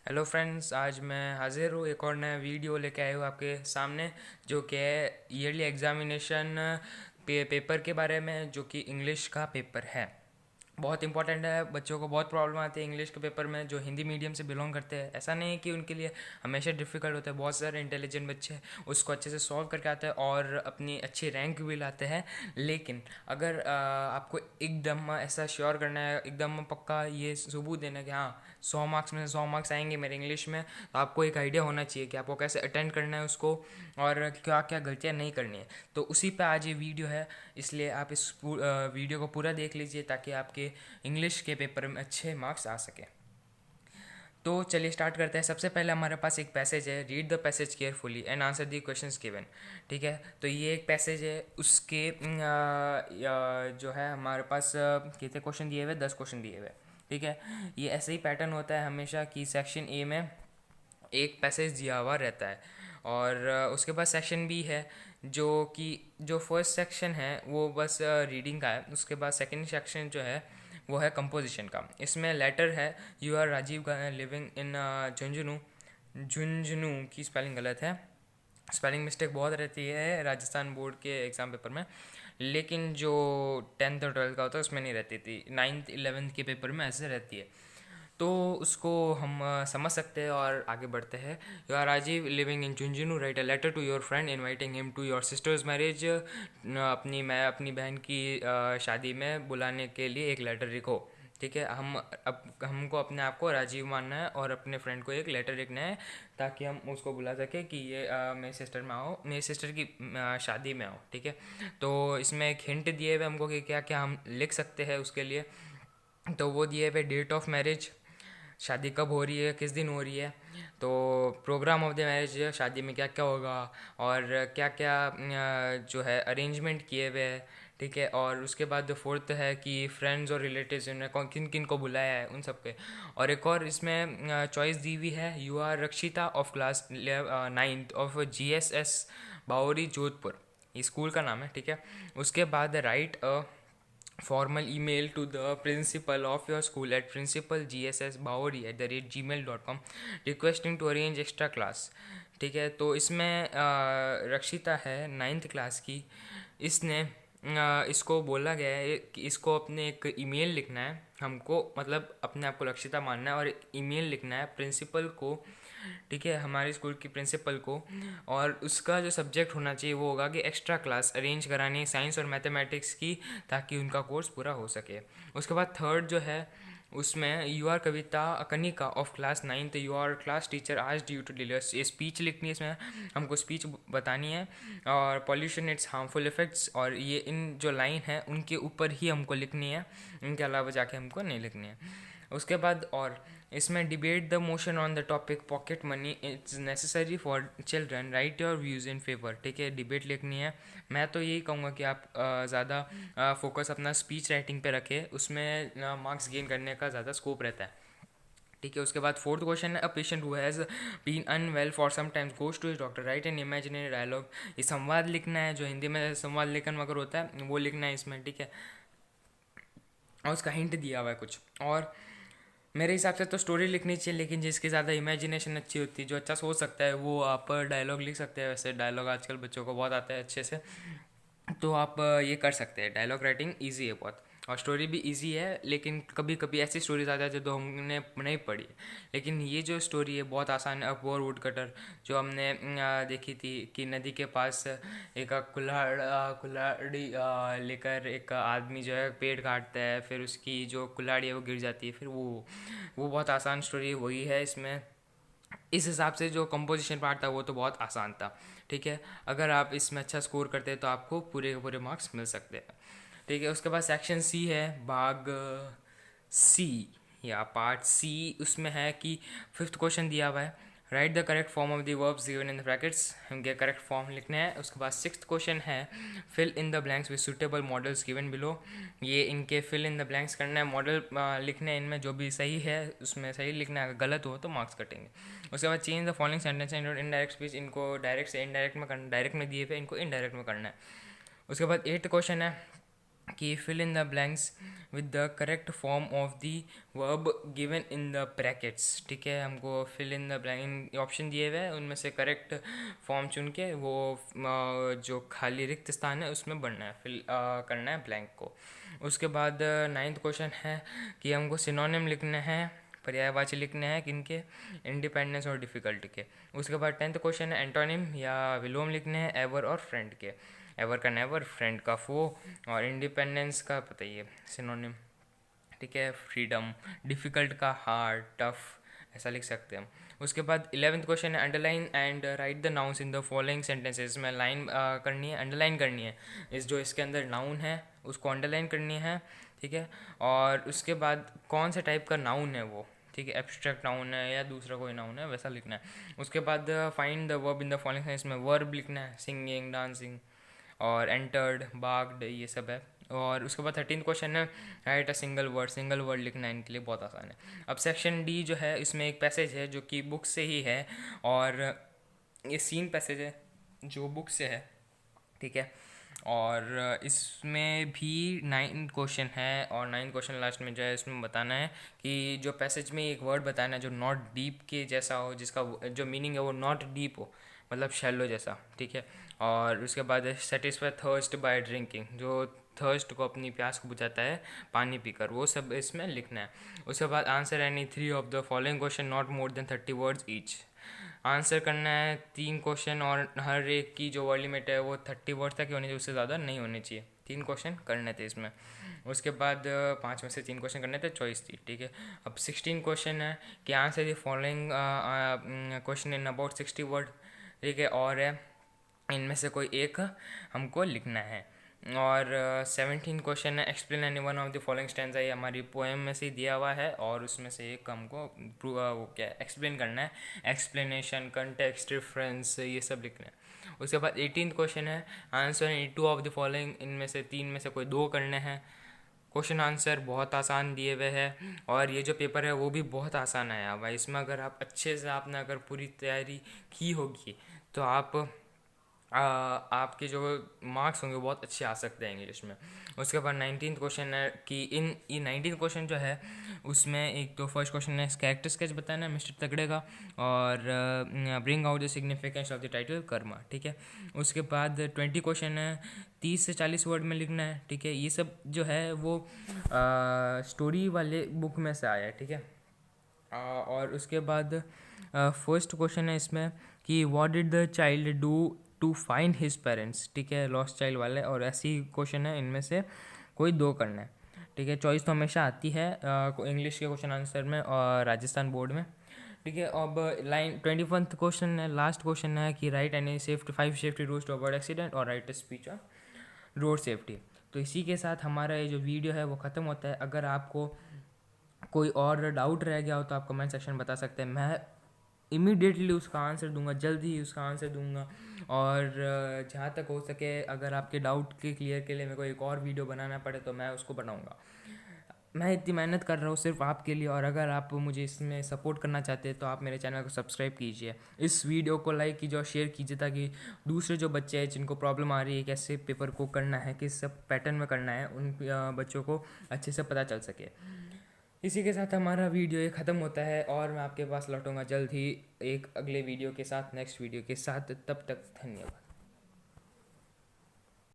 Hello friends, आज मैं हाजिर हूँ एक और नया वीडियो लेके आया हूँ आपके सामने, जो कि है ईयरली एग्जामिनेशन पेपर के बारे में, जो कि इंग्लिश का पेपर है। बहुत इंपॉर्टेंट है। बच्चों को बहुत प्रॉब्लम आती है इंग्लिश के पेपर में, जो हिंदी मीडियम से बिलोंग करते हैं। ऐसा नहीं है कि उनके लिए हमेशा डिफ़िकल्ट होता है। बहुत सारे इंटेलिजेंट बच्चे उसको अच्छे से सॉल्व करके आते हैं और अपनी अच्छी रैंक भी लाते हैं। लेकिन अगर आपको एकदम ऐसा श्योर करना है, एकदम पक्का ये सबूत देना है कि हाँ 100 मार्क्स में से 100 मार्क्स आएंगे मेरे इंग्लिश में, तो आपको एक आइडिया होना चाहिए कि आपको कैसे अटेंड करना है उसको और क्या क्या गलतियाँ नहीं करनी है। तो उसी पे आज ये वीडियो है, इसलिए आप इस वीडियो को पूरा देख लीजिए ताकि आपके इंग्लिश के पेपर में अच्छे मार्क्स आ सकें। तो चलिए स्टार्ट करते हैं। सबसे पहले हमारे पास एक पैसेज है, read the passage carefully and answer the questions given. ठीक है, तो ये एक पैसेज है, उसके जो है हमारे पास कितने क्वेश्चन दिए हुए, 10 क्वेश्चन दिए हुए। ठीक है, ये ऐसे ही पैटर्न होता है हमेशा कि सेक्शन ए में एक पैसेज दिया हुआ रहता है और उसके बाद सेक्शन बी है, जो कि जो फर्स्ट सेक्शन है वो बस रीडिंग का है। उसके बाद सेकंड सेक्शन जो है वो है कंपोजिशन का। इसमें लेटर है, you are Rajiv living in Jhunjhunu. Jhunjhunu की स्पेलिंग गलत है, स्पेलिंग मिस्टेक बहुत रहती है राजस्थान बोर्ड के एग्ज़ाम पेपर में, लेकिन जो 10th और 12th का होता है उसमें नहीं रहती थी। 9th 11th के पेपर में ऐसे रहती है, तो उसको हम समझ सकते हैं और आगे बढ़ते हैं। You are Rajiv living in Jhunjhunu, write a letter to your friend inviting him to your sister's marriage. अपनी बहन की शादी में बुलाने के लिए एक लेटर लिखो। ठीक है, हम अब हमको अपने आप को राजीव मानना है और अपने फ्रेंड को एक लेटर लिखना है ताकि हम उसको बुला सके कि ये मेरी सिस्टर में आओ, मेरी सिस्टर की शादी में आओ। ठीक है, तो इसमें एक हिंट दिए हुए हमको कि क्या क्या हम लिख सकते हैं उसके लिए। तो वो दिए हुए डेट ऑफ मैरिज, शादी कब हो रही है, किस दिन हो रही है। तो प्रोग्राम ऑफ द मैरिज, शादी में क्या क्या होगा और क्या क्या जो है अरेंजमेंट किए हुए हैं। ठीक है, और उसके बाद फोर्थ है कि फ्रेंड्स और रिलेटिव्स ने कौन किन किन को बुलाया है उन सब के। और एक और इसमें चॉइस दी हुई है, यू आर रक्षिता of class 9th of GSS बावरी जोधपुर, ये स्कूल का नाम है। ठीक है, उसके बाद right formal email to the principal of your school at principalgssbauri@gmail.com requesting to arrange extra class। ठीक है, तो इसमें रक्षिता है 9th क्लास की। इसने इसको बोला गया है कि इसको अपने एक ईमेल लिखना है हमको, मतलब अपने आप को रक्षिता मानना है और एक ईमेल लिखना है प्रिंसिपल को। ठीक है, हमारे स्कूल की प्रिंसिपल को। और उसका जो सब्जेक्ट होना चाहिए वो होगा कि एक्स्ट्रा क्लास अरेंज करानी साइंस और मैथमेटिक्स की, ताकि उनका कोर्स पूरा हो सके। उसके बाद थर्ड जो है उसमें you are Kavita Kanika of class 9th, you are class teacher आज ड्यू टू डिलीवर्स, ये स्पीच लिखनी है, इसमें हमको स्पीच बतानी है। और पॉल्यूशन इट्स हार्मफुल इफेक्ट्स, और ये इन जो लाइन है उनके ऊपर ही हमको लिखनी है, इनके अलावा जाके हमको नहीं लिखनी है। उसके बाद और इसमें debate the motion on the topic pocket money it's necessary for children, right your views in favour. ठीक है, डिबेट लिखनी है। मैं तो यही कहूँगा कि आप ज़्यादा फोकस अपना स्पीच राइटिंग पे रखें, उसमें मार्क्स गेन करने का ज़्यादा स्कोप रहता है। ठीक है, उसके बाद फोर्थ क्वेश्चन है, a patient who has been unwell for some times goes to his doctor, write an imaginary dialogue. ये संवाद लिखना है, जो हिंदी में संवाद लेखन वगैरह होता है वो लिखना है इसमें। ठीक है, और उसका हिंट दिया हुआ है कुछ। और मेरे हिसाब से तो स्टोरी लिखनी चाहिए, लेकिन जिसकी ज़्यादा इमेजिनेशन अच्छी होती है, जो अच्छा सोच सकता है, वो आप डायलॉग लिख सकते हैं। वैसे डायलॉग आजकल बच्चों को बहुत आता है अच्छे से, तो आप ये कर सकते हैं। डायलॉग राइटिंग इजी है बहुत, और स्टोरी भी इजी है, लेकिन कभी कभी ऐसी स्टोरीज आ जाती है जो हमने नहीं पढ़ी। लेकिन ये जो स्टोरी है बहुत आसान है। अकबर वुड कटर, जो हमने देखी थी कि नदी के पास एक कुल्हाड़ी लेकर एक आदमी जो है पेड़ काटता है, फिर उसकी जो कुल्हाड़ी है वो गिर जाती है, फिर वो बहुत आसान स्टोरी वही है इसमें। इस हिसाब से जो कंपोजिशन पार्ट था वो तो बहुत आसान था। ठीक है, अगर आप इसमें अच्छा स्कोर करते हैं तो आपको पूरे के पूरे मार्क्स मिल सकते हैं। ठीक है, उसके बाद सेक्शन सी है, भाग सी या पार्ट सी। उसमें है कि फिफ्थ क्वेश्चन दिया हुआ है, write the correct form of the verbs given in the brackets, इनके करेक्ट फॉर्म लिखने हैं। उसके बाद सिक्स्थ क्वेश्चन है, fill in the blanks with suitable modals given below. ये इनके फिल इन द ब्लैंक्स करना है, मॉडल लिखने हैं इनमें, जो भी सही है उसमें सही लिखना है, अगर गलत हो तो मार्क्स कटेंगे। उसके बाद change the following sentence in indirect speech, इनको डायरेक्ट से इनडायरेक्ट में करना, डायरेक्ट में दिए हुए इनको इनडायरेक्ट में करना है। उसके बाद एट्थ क्वेश्चन है, कि fill in the blanks with the correct form of the verb given in the brackets. ठीक है, हमको fill in the blank option दिए हुए हैं, उनमें से करेक्ट फॉर्म चुन के वो जो खाली रिक्त स्थान है उसमें भरना है, फिल करना है ब्लैंक को। उसके बाद 9th क्वेश्चन है कि हमको सिनोनिम लिखने हैं, पर्यायवाची लिखने हैं किनके, इंडिपेंडेंस और डिफ़िकल्ट के। उसके बाद 10th क्वेश्चन है एंटोनिम या विलोम लिखने हैं एवर और फ्रेंड के। एवर का नेवर, फ्रेंड का फो, और इंडिपेंडेंस का पता ही है सिनोनिम। ठीक है, फ्रीडम, डिफ़िकल्ट का हार्ड, टफ, ऐसा लिख सकते हैं हम। उसके बाद 11th क्वेश्चन है underline and right the nouns in the following sentences में लाइन करनी है, अंडरलाइन करनी है, इस जो इसके अंदर नाउन है उसको अंडरलाइन करनी है। ठीक है, और उसके बाद कौन से टाइप का नाउन है वो, ठीक है, एब्स्ट्रैक्ट नाउन है या दूसरा कोई नाउन है वैसा लिखना है। उसके बाद find the verb in the following sentence में वर्ब लिखना है, सिंगिंग, डांसिंग और एंटर्ड, बाग्ड, ये सब है। और उसके बाद 13th क्वेश्चन है right a single word, single word लिखना है इनके लिए बहुत आसान है। अब सेक्शन डी जो है इसमें एक पैसेज है जो कि बुक से ही है, और ये सीन पैसेज है जो बुक से है। ठीक है, और इसमें भी 9 क्वेश्चन है, और 9 क्वेश्चन लास्ट में जो है इसमें बताना है कि जो पैसेज में एक वर्ड बताना है जो नॉट डीप के जैसा हो, जिसका जो मीनिंग है वो नॉट डीप हो, मतलब शैलो जैसा। ठीक है, और उसके बाद सेटिस्फाई थर्स्ट बाय ड्रिंकिंग, जो थर्स्ट को, अपनी प्यास को बुझाता है पानी पीकर, वो सब इसमें लिखना है। उसके बाद answer any 3 of the following question not more than 30 words each. Answer करना है 3 क्वेश्चन और हर एक की जो वर्ड लिमिट है वो 30 वर्ड तक ही होनी चाहिए, उससे ज़्यादा नहीं होनी चाहिए। 3 क्वेश्चन करने थे इसमें। उसके बाद 5 में से 3 क्वेश्चन करने थे, चॉइस थी। ठीक है, अब 16 क्वेश्चन है कि answer the following question in about 60 word. ठीक है, और है इनमें से कोई एक हमको लिखना है। और 17 क्वेश्चन है explain any one of the following stanza, ये हमारी पोएम में से दिया हुआ है, और उसमें से एक हमको वो क्या एक्सप्लेन करना है, एक्सप्लेनेशन, कंटेक्स्ट, रेफरेंस, ये सब लिखना है। उसके बाद 18th क्वेश्चन है answer any 2 of the following, इनमें से 3 में से कोई 2 करने हैं। क्वेश्चन आंसर बहुत आसान दिए हुए हैं, और ये जो पेपर है वो भी बहुत आसान आया भाई। इसमें अगर आप अच्छे से, आपने अगर पूरी तैयारी की होगी तो आपके जो मार्क्स होंगे बहुत अच्छे आ सकते हैं इंग्लिश में। उसके बाद 19th क्वेश्चन है कि इन ये 19th क्वेश्चन जो है उसमें एक तो फर्स्ट क्वेश्चन है कैरेक्टर स्केच बताना है मिस्टर तगड़े का, और bring out the significance of the title Karma. ठीक है, उसके बाद 20 क्वेश्चन है 30 से 40 वर्ड में लिखना है। ठीक है, ये सब जो है वो स्टोरी वाले बुक में से आया है। ठीक है, और उसके बाद फर्स्ट क्वेश्चन है इसमें कि what did the child do to find his parents. ठीक है, लॉस्ट चाइल्ड वाले, और ऐसी क्वेश्चन है, इनमें से कोई 2 करना है। ठीक है, चॉइस तो हमेशा आती है इंग्लिश के क्वेश्चन आंसर में और राजस्थान बोर्ड में। ठीक है, अब लाइन 21st क्वेश्चन है, लास्ट क्वेश्चन है कि write any safety 5 safety rules to avoid accident और write speech on road safety. तो इसी के साथ हमारा ये जो वीडियो है वो ख़त्म होता है। अगर आपको कोई और डाउट रह गया हो तो आप कमेंट सेक्शन बता सकते हैं, मैं इमीडिएटली उसका आंसर दूंगा, जल्द ही उसका आंसर दूंगा। और जहाँ तक हो सके अगर आपके डाउट के क्लियर के लिए मेरे को एक और वीडियो बनाना पड़े तो मैं उसको बनाऊंगा। मैं इतनी मेहनत कर रहा हूँ सिर्फ आपके लिए, और अगर आप मुझे इसमें सपोर्ट करना चाहते हैं तो आप मेरे चैनल को सब्सक्राइब कीजिए, इस वीडियो को लाइक कीजिए और शेयर कीजिए, ताकि दूसरे जो बच्चे हैं जिनको प्रॉब्लम आ रही है कैसे पेपर को करना है, किस पैटर्न में करना है, उन बच्चों को अच्छे से पता चल सके। इसी के साथ हमारा वीडियो ये ख़त्म होता है, और मैं आपके पास लौटूंगा जल्द ही एक अगले वीडियो के साथ, नेक्स्ट वीडियो के साथ। तब तक धन्यवाद।